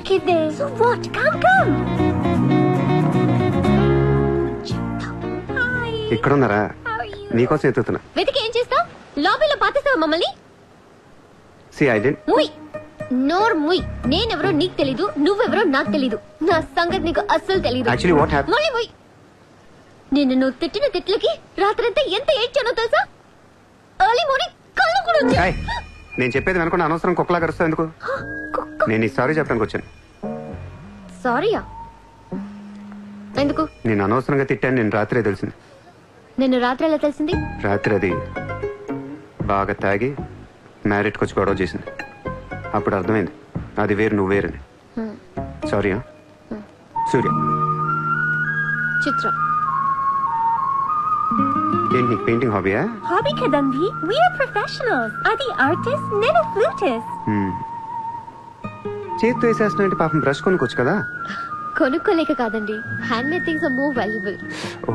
వెతికిద్దే. So what? Come. ఇక్కడ ఉన్నారా? నీకోసం ఎత్తుతున్నా. వెతికి ఏం చేస్తావు? లాబీలో పాతేస్తావా మమ్మల్ని? ముయ్ నోర్ ముయ్. నేనెవరో నీకు తెలీదు, నువ్వెవరో నాకు తెలీదు. నా సంగతి నీకు అస్సలు తెలీదు. మళ్ళీ ముయ్. నిన్ను నువ్వు తిట్టిన తిట్లకి రాత్రంతా ఎంత ఏడ్చానో తెలుసా? ఎర్లీ మార్నింగ్ కళ్ళు కూడా వచ్చాయి. నేను చెప్పేది అనుకున్న అనవసరం కుక్కలా కరుస్తావు ఎందుకు? నేను ఈ సారీ చెప్పడానికి వచ్చాను. సారీయా? ఎందుకు? నేను అనవసరంగా తిట్టాను. నేను రాత్రే తెలిసింది. నేను రాత్రి ఎలా తెలిసింది? రాత్రి అది బాగా తాగి మ్యారేట్కి వచ్చి గొడవ చేసింది. అప్పుడు అర్థమైంది అది వేరు నువ్వు వేరని. సారీయా? సూర్య. చిత్ర. ఏంటి నీకు పెయింటింగ్ హాబీయా? హాబీ కదండి, వీఆర్ ప్రొఫెషనల్స్. అది ఆర్టిస్ట్, నేను ఫ్లూటిస్ట్. చేతితో వేసేస్తున్నా పాపం బ్రష్ కొనుక్కోవచ్చు కదా. కొనుక్కోలేక కాదండి, hand made things are more valuable. ఓ,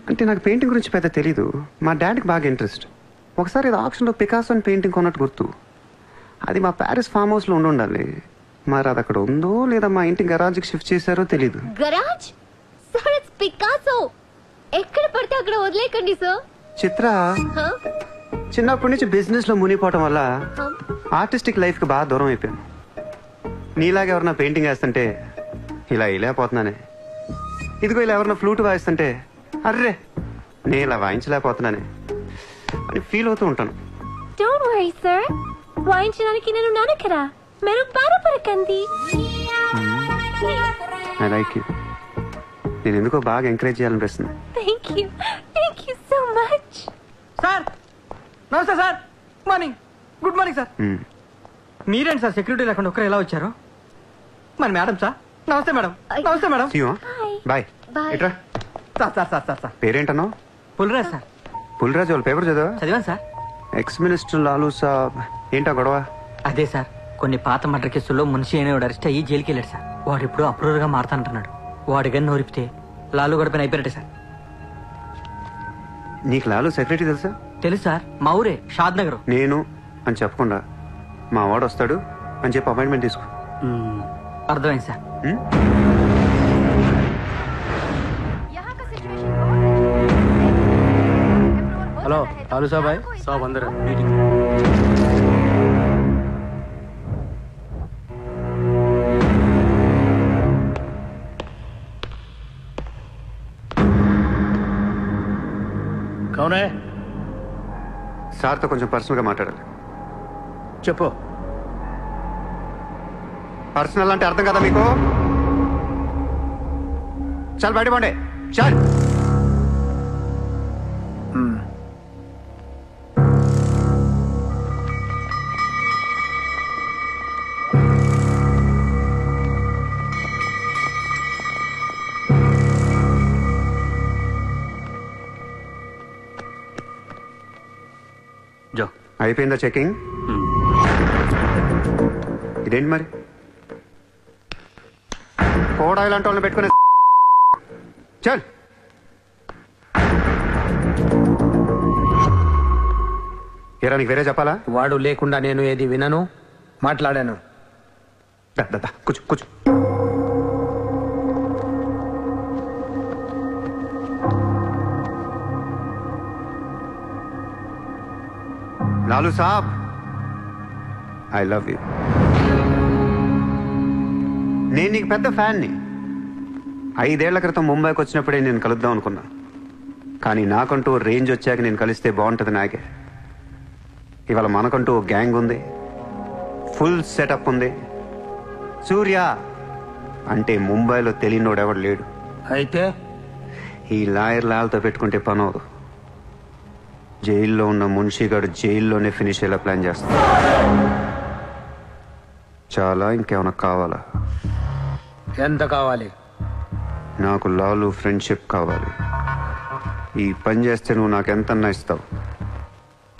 అంటే నాకు పెయింటింగ్ గురించి పెద్ద తెలీదు. మా డాడీకి బాగా ఇంట్రెస్ట్. ఒకసారి ఇది ఆప్షన్లో పికాసో అని పెయింటింగ్ కొన్నట్టు గుర్తు. అది మా ప్యారిస్ ఫామ్ హౌస్లో ఉండాలి. మరి అది అక్కడ ఉందో లేదా మా ఇంటి గరాజ్కి షిఫ్ట్ చేశారో తెలీదు. గరాజ్? Sir, it's Picasso. ఎక్కడ పడితే అక్కడ వదిలేకండి సార్. చిత్ర, చిన్నప్పటి నుంచి బిజినెస్ లో మునిగిపోవటం వల్ల ఆర్టిస్టిక్ లైఫ్ కి బాగా దూరం అయిపోయాను. నీలాగా ఎవరన్నా పెయింటింగ్ వేస్తుంటే ఇలా వేయలేకపోతున్నానే. ఇదిగో ఇలా ఎవరన్నా ఫ్లూట్ వాయిస్తుంటే అర్రే నేను ఇలా వాయించలేకపోతున్నానే అని ఫీల్ అవుతూ ఉంటాను. డోంట్ వరీ సార్, వాయించడానికి నేను ఉన్నాను కదా, మీరు బాధపడకండి. I like you. నేను ఎందుకో బాగా ఎంకరేజ్ చేయాలనిపిస్తుంది. Thank you so much. Sir నమస్తే సార్. Good morning sir. మీరేంటి సార్ సెక్యూరిటీ లేకుండా ఒక్కరు ఎలా వచ్చారు? మరి మేడం సార్. నమస్తే మేడం. నమస్తే మేడం. బాయ్. సార్ పేరేంటన్నావు? పుల్రాజ్ సార్. పుల్రాజ్ వాళ్ళ పేపర్ చదివాను sir. Ex minister Lalu saab. ఏంటా గొడవ? అదే సార్, కొన్ని పాత మర్డర్ కేసుల్లో మున్షి అనేవాడు అరెస్ట్ అయ్యి జైలుకి వెళ్ళాడు సార్. వాడు ఇప్పుడు అప్రూవర్ గా మారుతానంటున్నాడు. వాడి గన్ను నోరిపితే లాలూ గడపని అయిపోయినట్టే సార్. నీకు లాలూ సెక్రటరీ తెలుసా? తెలుసు సార్, మా ఊరే షాద్ నగర్. నేను అని చెప్పకుండా మా వాడు వస్తాడు అని చెప్పి అపాయింట్మెంట్ తీసుకో. అర్థమైంది సార్. हेलो लालू साहब आए? साहब अंदर है मीटिंग. कौन है? సార్తో కొంచెం పర్సనల్ గా మాట్లాడాలి. చెప్పు. పర్సనల్ అంటే అర్థం కదా మీకు? చాలు బయట పండే. చాలు. అయిపోయిందా చెకింగ్? ఇదేంటి మరి కోడా ఇలాంటి వాళ్ళని పెట్టుకునే? చల్. ఏరా నీకు వేరే చెప్పాలా? వాడు లేకుండా నేను ఏది వినను, మాట్లాడాను. కూర్చో కూర్చో. లాలూ సాబ్, ఐ లవ్ యూ. నేను నీకు పెద్ద ఫ్యాన్ని. 5 ఏళ్ల క్రితం ముంబైకి వచ్చినప్పుడే నేను కలుద్దాం అనుకున్నా. కానీ నాకంటూ రేంజ్ వచ్చాక నేను కలిస్తే బాగుంటుంది నాకే. ఇవాళ మనకంటూ గ్యాంగ్ ఉంది, ఫుల్ సెటప్ ఉంది. సూర్య అంటే ముంబైలో తెలియనోడెవడు లేడు. అయితే ఈ లాయర్ లాల్తో పెట్టుకుంటే పని అవదు. జైల్లో ఉన్న మున్షిగాడు జైల్లోనే ఫినిష్ అయ్యేలా ప్లాన్ చేస్తాడు. చాలా ఇంకేమైనా కావాలా? ఎంత కావాలి? నాకు లాలు ఫ్రెండ్షిప్ కావాలి. ఈ పని చేస్తే నువ్వు నాకు ఎంతన్నా ఇస్తావు,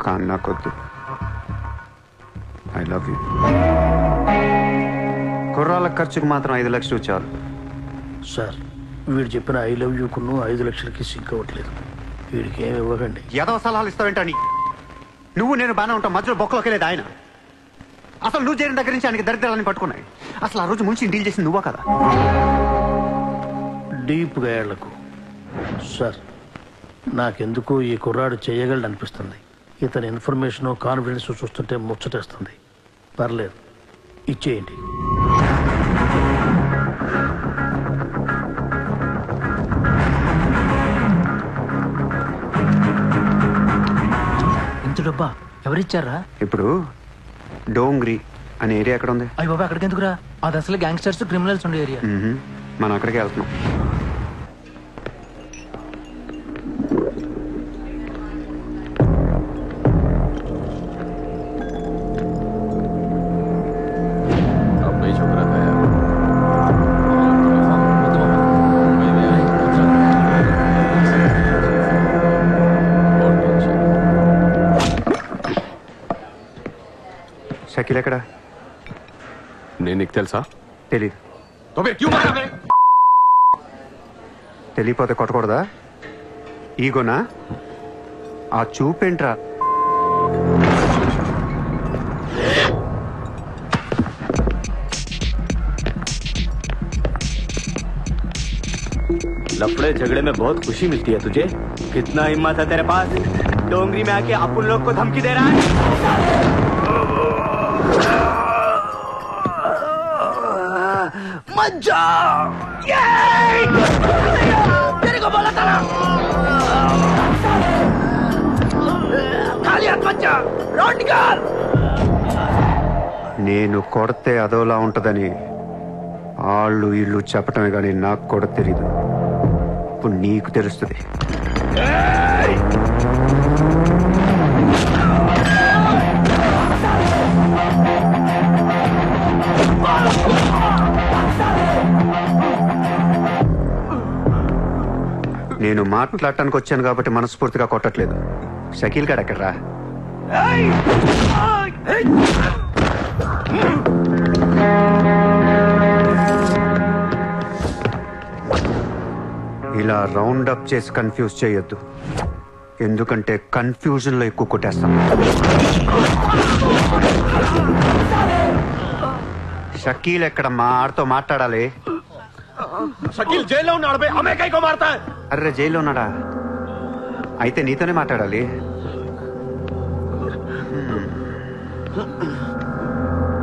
కానీ నాకొద్దు. I love you. కుర్రాళ్ళ ఖర్చుకు మాత్రం 5 లక్షలు చాలు. సార్, వీడు చెప్పిన ఐ లవ్ యూ కున్ను 5 లక్షలకి సింక్ అవ్వట్లేదు. వీడికి ఏమి ఇవ్వకండి. ఏదో సలహాలు ఇస్తావేంటని? నువ్వు నేను బాగానే ఉంటాం, మధ్యలో బొక్కలోకి లేదు ఆయన. అసలు నువ్వు చేరిన దగ్గర నుంచి ఆయనకి దరిద్రాలని పట్టుకున్నాయి. అసలు ఆ రోజు ముంచి డీల్ చేసింది నువ్వా కదా? డీప్గా ఏళ్లకు సార్, నాకెందుకు ఈ కుర్రాడు చేయగలడు అనిపిస్తుంది. ఇతని ఇన్ఫర్మేషన్ కాన్ఫిడెన్స్ చూస్తుంటే ముచ్చటేస్తుంది. పర్లేదు, ఇచ్చేయండి. ఇంత డబ్బా ఎవరిచ్చారా? ఇప్పుడు డోంగ్రీ అనే ఏరియా ఎక్కడ ఉంది? అయ్యి బాబా, అక్కడికి ఎందుకురా? అది అసలు గ్యాంగ్స్టర్స్ క్రిమినల్స్ ఉండే ఏరియా. మనం అక్కడికి వెళ్తున్నాం. షకీల్ ఎక్కడ? నేను నీకు తెలుసా? తెలీదు. తెలియపోతే కొట్టకూడదా? ఈగోనా? ఆ చూపేంట్రా? लफड़े झगड़े में बहुत खुशी मिलती है तुझे. कितना हिम्मत है तेरे पास? डोंगरी में आके अपन लोग को धमकी दे रहा है. मत जा. तेरे को बोला था ना, खाली हाथ मत जा. रोड निकाल. నేను కొడితే అదోలా ఉంటదని వాళ్ళు ఇల్లు చెప్పటమే కానీ నాకు కూడా తెలీదు. ఇప్పుడు నీకు తెలుస్తుంది. నేను మాట్లాడటానికి వచ్చాను కాబట్టి మనస్ఫూర్తిగా కొట్టట్లేదు. షకీల్ గారు ఎక్కడ్రా? ఇలా రౌండ్ అప్ చేసి కన్ఫ్యూజ్ చేయొద్దు, ఎందుకంటే కన్ఫ్యూజన్ లో ఎక్కువ కొట్టేస్తాను. షకీల్ ఎక్కడ? మా ఆడితో మాట్లాడాలి. షకీల్ జైల్లో ఉన్నాడు బే, హమే కైకో మారతా హై. అర్రే జైల్లో ఉన్నాడా? అయితే నీతోనే మాట్లాడాలి.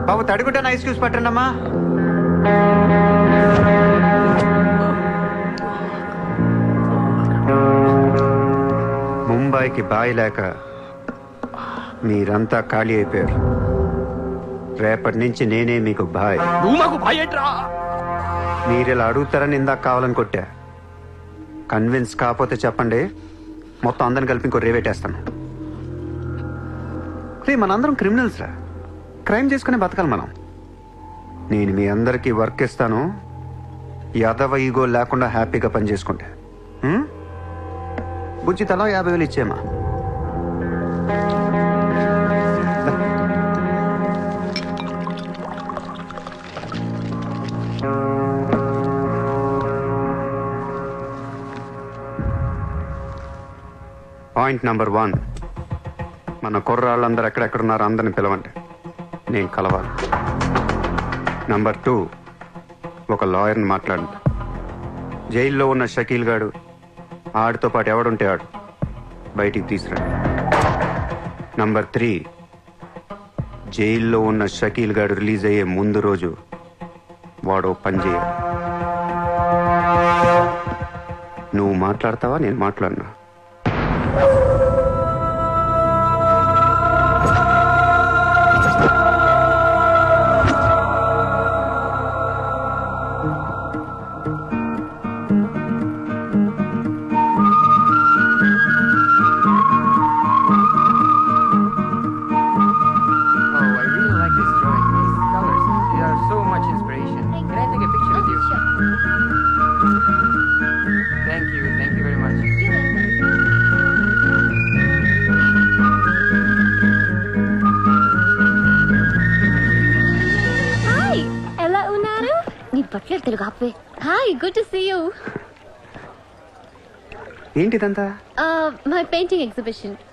బాబు తడిగుడ్డ ఐస్ క్యూబ్స్ పట్టండి అమ్మా. ముంబైకి బాయి లేక మీరంతా ఖాళీ అయిపోయారు. రేపటి నుంచి నేనే మీకు బాయ్. నువ్వు మాకు బాయ్ ఏంట్రా? మీరు ఇలా అడుగుతారని ఇందాక కావాలని కొట్టా. కన్విన్స్ కాకపోతే చెప్పండి, మొత్తం అందరిని కలిపి ఇంకో రేవేటేస్తాను. రే మనందరం క్రిమినల్స్ రా, క్రైమ్ చేసుకునే బతకాలి మనం. నేను మీ అందరికీ వర్క్ ఇస్తాను, యాదవ ఈగో లేకుండా హ్యాపీగా పని చేసుకుంటే. బుజ్జి తలా 50,000 ఇచ్చేమా. పాయింట్ నెంబర్ 1, మన కుర్రాళ్ళందరూ ఎక్కడెక్కడున్నారో అందరిని పిలవండి, నేను కలవాలి. నెంబర్ 2, ఒక లాయర్ని మాట్లాడండి. జైల్లో ఉన్న షకీల్ గాడు, ఆడితో పాటు ఎవడుంటే ఆడు బయటికి తీసుకురండి. నంబర్ 3, జైల్లో ఉన్న షకీల్ గాడు రిలీజ్ అయ్యే ముందు రోజు వాడు పని చేయాలి. నువ్వు మాట్లాడతావా, నేను మాట్లాడినా? Hi, good to see you. ఏంటిదంతా? My painting exhibition.